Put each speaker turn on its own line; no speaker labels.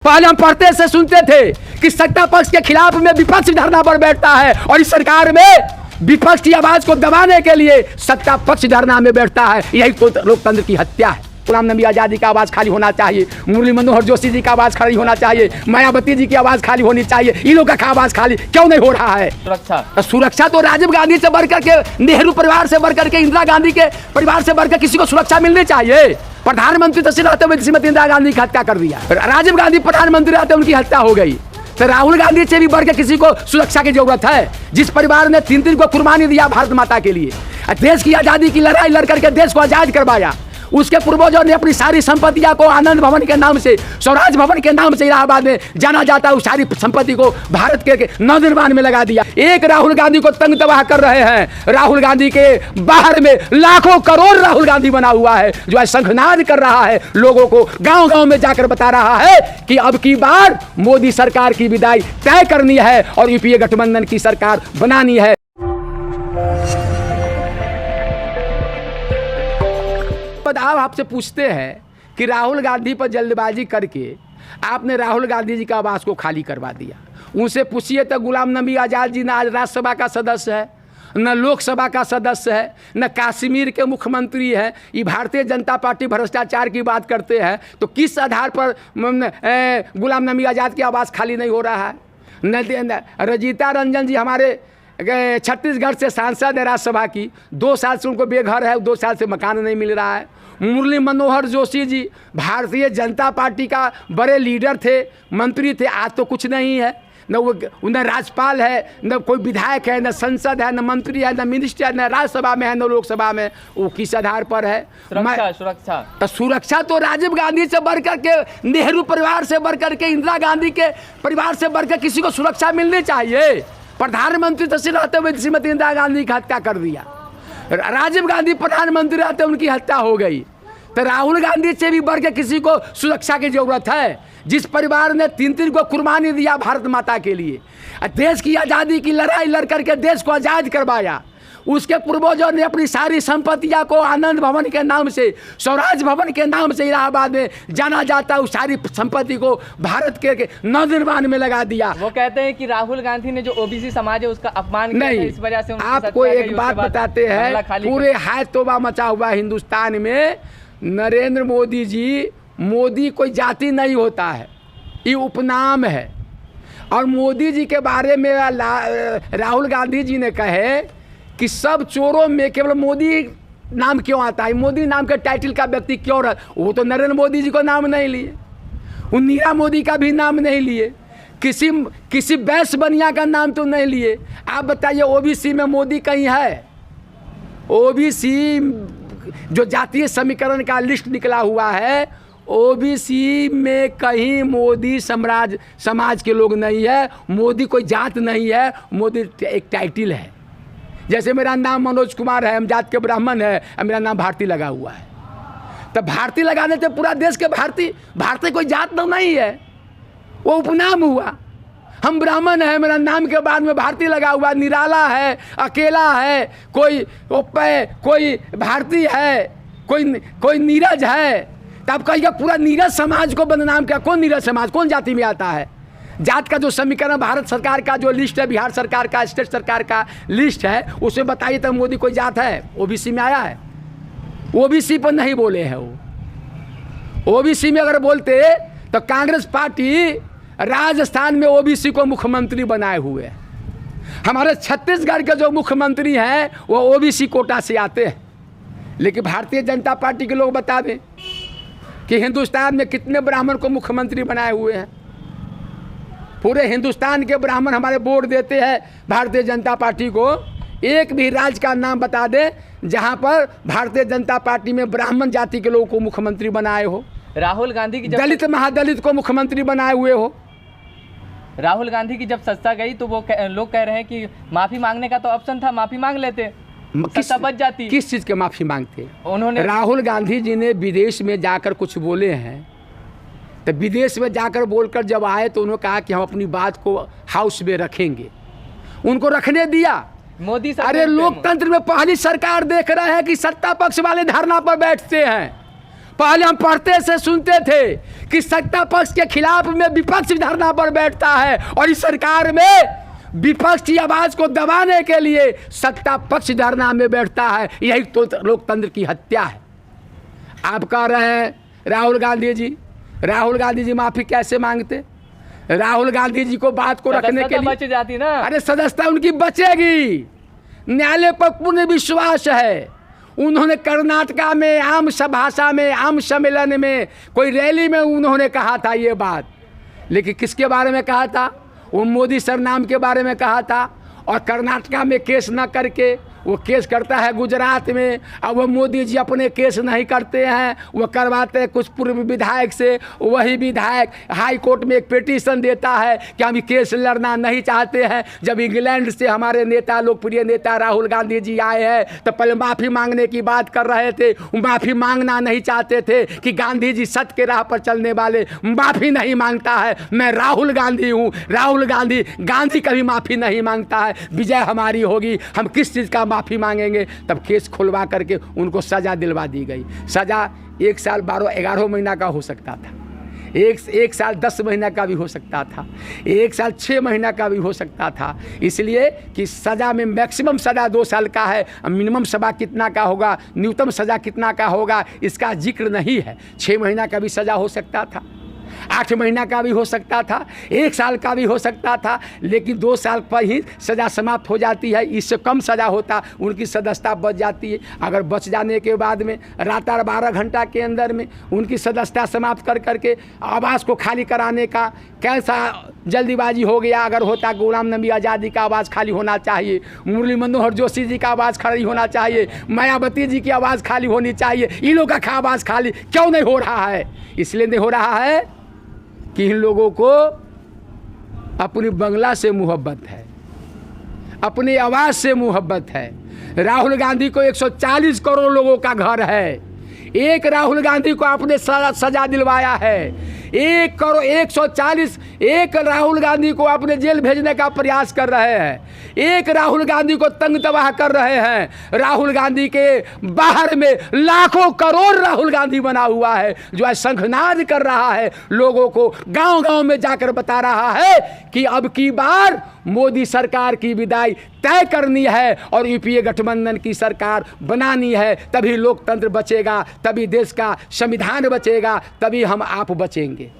पहले हम पढ़ते से सुनते थे कि सत्ता पक्ष के खिलाफ में विपक्ष धरना पर बैठता है और इस सरकार में विपक्ष की आवाज को दबाने के लिए सत्ता पक्ष धरना में बैठता है। यही तो लोकतंत्र की हत्या है। गुलाम नबी आजादी का आवाज खाली होना चाहिए, मुरली मनोहर जोशी जी का आवाज खाली होना चाहिए, मायावती जी की आवाज खाली होनी चाहिए। इन लोगों का आवाज खाली क्यों नहीं हो रहा है? सुरक्षा तो राजीव गांधी से बढ़कर के, नेहरू परिवार से बढ़कर के, इंदिरा गांधी के परिवार से बढ़कर किसी को सुरक्षा मिलनी चाहिए। प्रधानमंत्री तस्वीर रहते हुए श्रीमती इंदिरा गांधी की हत्या कर दिया, राजीव गांधी प्रधानमंत्री रहते उनकी हत्या हो गई। तो राहुल गांधी से भी बढ़ के किसी को सुरक्षा की जरूरत है? जिस परिवार ने 3-3 को कुर्बानी दिया भारत माता के लिए, देश की आजादी की लड़ाई लड़ करके देश को आजाद करवाया, उसके पूर्वजों ने अपनी सारी संपत्तियां को आनंद भवन के नाम से, स्वराज भवन के नाम से इलाहाबाद में जाना जाता है, उस सारी संपत्ति को भारत के नवनिर्माण में लगा दिया। एक राहुल गांधी को तंग तबाह कर रहे हैं। राहुल गांधी के बाहर में लाखों करोड़ राहुल गांधी बना हुआ है, जो है शंखनाद कर रहा है, लोगों को गांव गांव में जाकर बता रहा है कि अब की बार मोदी सरकार की विदाई तय करनी है और यूपीए गठबंधन की सरकार बनानी है। आप आपसे पूछते हैं कि राहुल गांधी पर जल्दबाजी करके आपने राहुल गांधी जी का आवास को खाली करवा दिया। उनसे पूछिए तो गुलाम नबी आजाद जी न आज राज्यसभा का सदस्य है, न लोकसभा का सदस्य है, न कश्मीर के मुख्यमंत्री है। ये भारतीय जनता पार्टी भ्रष्टाचार की बात करते हैं तो किस आधार पर गुलाम नबी आजाद की आवास खाली नहीं हो रहा है? न रजीता रंजन जी हमारे छत्तीसगढ़ से सांसद है राज्यसभा की, 2 साल से उनको बेघर है, 2 साल से मकान नहीं मिल रहा है। मुरली मनोहर जोशी जी भारतीय जनता पार्टी का बड़े लीडर थे, मंत्री थे, आज तो कुछ नहीं है। न वो न राज्यपाल है, न कोई विधायक है, न संसद है, न मंत्री है, न मिनिस्टर है, न राज्यसभा में है, न लोकसभा में। वो किस आधार पर है? सुरक्षा तो राजीव गांधी से बढ़कर के, नेहरू परिवार से बढ़कर के, इंदिरा गांधी के परिवार से बढ़कर किसी को सुरक्षा मिलनी चाहिए। प्रधानमंत्री तस्वीर रहते हुए श्रीमती इंदिरा गांधी की हत्या कर दिया, राजीव गांधी प्रधानमंत्री रहते उनकी हत्या हो गई। तो राहुल गांधी से भी बढ़ के किसी को सुरक्षा की जरूरत है? जिस परिवार ने 3-3 को कुर्बानी दिया भारत माता के लिए, देश की आजादी की लड़ाई लड़ करके देश को आजाद करवाया, उसके पूर्वजों ने अपनी सारी संपत्तियां को आनंद भवन के नाम से, स्वराज भवन के नाम से इलाहाबाद में जाना जाता है, उस सारी संपत्ति को भारत के नवनिर्माण में लगा दिया।
वो कहते हैं कि राहुल गांधी ने जो ओबीसी समाज है उसका अपमान किया है, इस वजह से
आपको एक बात बताते हैं, पूरे हाय तोबा मचा हुआ हिंदुस्तान में नरेंद्र मोदी जी, मोदी कोई जाति नहीं होता है, ये उपनाम है। और मोदी जी के बारे में राहुल गांधी जी ने कहे कि सब चोरों में केवल मोदी नाम क्यों आता है? मोदी नाम के टाइटल का व्यक्ति क्यों रहा? वो तो नरेंद्र मोदी जी को नाम नहीं लिए, वो नीरा मोदी का भी नाम नहीं लिए, किसी बैस बनिया का नाम तो नहीं लिए। आप बताइए ओबीसी में मोदी कहीं है? ओबीसी जो जातीय समीकरण का लिस्ट निकला हुआ है, ओबीसी में कहीं मोदी समाज के लोग नहीं है। मोदी कोई जात नहीं है, मोदी एक टाइटल है। जैसे मेरा नाम मनोज कुमार है, हम जात के ब्राह्मण है, मेरा नाम भारती लगा हुआ है। तो भारती लगाने से पूरा देश के भारतीय कोई जात तो नहीं है, वो उपनाम हुआ। हम ब्राह्मण है, मेरा नाम के बाद में भारती लगा हुआ, निराला है, अकेला है, कोई भारती है, कोई नीरज है। तो आप कहिए पूरा नीरज समाज को बदनाम किया। कौन नीरज समाज, कौन जाति में आता है? जात का जो समीकरण भारत सरकार का जो लिस्ट है, बिहार सरकार का, स्टेट सरकार का लिस्ट है, उसमें बताइए तो मोदी कोई जात है? ओबीसी में आया है? ओबीसी पर नहीं बोले हैं वो। ओबीसी में अगर बोलते तो कांग्रेस पार्टी राजस्थान में ओबीसी को मुख्यमंत्री बनाए हुए है। हमारे छत्तीसगढ़ के जो मुख्यमंत्री हैं वो ओबीसी कोटा से आते हैं। लेकिन भारतीय जनता पार्टी के लोग बता दें कि हिंदुस्तान में कितने ब्राह्मण को मुख्यमंत्री बनाए हुए हैं? पूरे हिंदुस्तान के ब्राह्मण हमारे वोट देते हैं भारतीय जनता पार्टी को। एक भी राज्य का नाम बता दें जहां पर भारतीय जनता पार्टी में ब्राह्मण जाति के लोगों को मुख्यमंत्री बनाए हो।
राहुल गांधी की
दलित महादलित को मुख्यमंत्री बनाए हुए हो।
राहुल गांधी की जब सत्ता गई तो वो लोग कह रहे हैं कि माफी मांगने का तो ऑप्शन था, माफी मांग लेते, सत्ता बच जाती।
किस चीज़ के माफी मांगते
उन्होंने?
राहुल गांधी जी ने विदेश में जाकर कुछ बोले हैं, तो विदेश में जाकर बोलकर जब आए तो उन्होंने कहा कि हम अपनी बात को हाउस में रखेंगे। उनको रखने दिया
मोदी।
अरे लोकतंत्र में पहली सरकार देख रहे हैं कि सत्ता पक्ष वाले धरना पर बैठते हैं, पहले हम पढ़ते से सुनते थे कि सत्ता पक्ष के खिलाफ में विपक्ष धरना पर बैठता है, और इस सरकार में विपक्ष की आवाज को दबाने के लिए सत्ता पक्ष धरना में बैठता है। यही तो लोकतंत्र की हत्या है। आप कह रहे हैं राहुल गांधी जी माफी कैसे मांगते? राहुल गांधी जी को बात को रखने के लिए
बच जाती ना।
अरे सदस्यता उनकी बचेगी, न्यायालय पर पूर्ण विश्वास है। उन्होंने कर्नाटका में आम भाषा में आम सम्मेलन में कोई रैली में उन्होंने कहा था ये बात, लेकिन किसके बारे में कहा था? वो मोदी सरनाम के बारे में कहा था। और कर्नाटका में केस न करके वो केस करता है गुजरात में। अब वो मोदी जी अपने केस नहीं करते हैं, वो करवाते हैं कुछ पूर्व विधायक से। वही विधायक हाई कोर्ट में एक पिटीशन देता है कि हम केस लड़ना नहीं चाहते हैं। जब इंग्लैंड से हमारे नेता, लोकप्रिय नेता राहुल गांधी जी आए हैं तो पहले माफ़ी मांगने की बात कर रहे थे, माफ़ी मांगना नहीं चाहते थे कि गांधी जी सत्य के राह पर चलने वाले माफ़ी नहीं मांगता है। मैं राहुल गांधी हूँ, राहुल गांधी कभी माफ़ी नहीं मांगता है। विजय हमारी होगी, हम किस चीज़ का माफ़ी मांगेंगे? तब केस खुलवा करके उनको सज़ा दिलवा दी गई। सज़ा 1 साल 11 महीना का हो सकता था, एक साल 10 महीना का भी हो सकता था, 1 साल 6 महीना का भी हो सकता था। इसलिए कि सज़ा में मैक्सिमम सज़ा 2 साल का है, मिनिमम सज़ा कितना का होगा, न्यूनतम सज़ा कितना का होगा, इसका जिक्र नहीं है। 6 महीना का भी सज़ा हो सकता था, 8 महीना का भी हो सकता था, 1 साल का भी हो सकता था, लेकिन 2 साल पर ही सज़ा समाप्त हो जाती है। इससे कम सज़ा होता, उनकी सदस्यता बच जाती है। अगर बच जाने के बाद में रात 12 घंटा के अंदर में उनकी सदस्यता समाप्त कर करके आवास को खाली कराने का कैसा जल्दीबाजी हो गया। अगर होता गुलाम नबी आज़ादी का आवाज़ खाली होना चाहिए, मुरली मनोहर जोशी जी का आवाज़ खाली होना चाहिए, मायावती जी की आवाज़ खाली होनी चाहिए। इन लोगों का आवाज़ खाली क्यों नहीं हो रहा है? इसलिए नहीं हो रहा है कि इन लोगों को अपनी बंगला से मोहब्बत है, अपनी आवाज़ से मोहब्बत है। राहुल गांधी को 140 करोड़ लोगों का घर है। एक राहुल गांधी को आपने सजा दिलवाया है। 140 एक राहुल गांधी को आपने जेल भेजने का प्रयास कर रहे हैं। एक राहुल गांधी को तंग तबाह कर रहे हैं। राहुल गांधी के बाहर में लाखों करोड़ राहुल गांधी बना हुआ है, जो है शंखनाद कर रहा है, लोगों को गांव-गांव में जाकर बता रहा है कि अब की बार मोदी सरकार की विदाई तय करनी है और यूपीए गठबंधन की सरकार बनानी है। तभी लोकतंत्र बचेगा, तभी देश का संविधान बचेगा, तभी हम आप बचेंगे।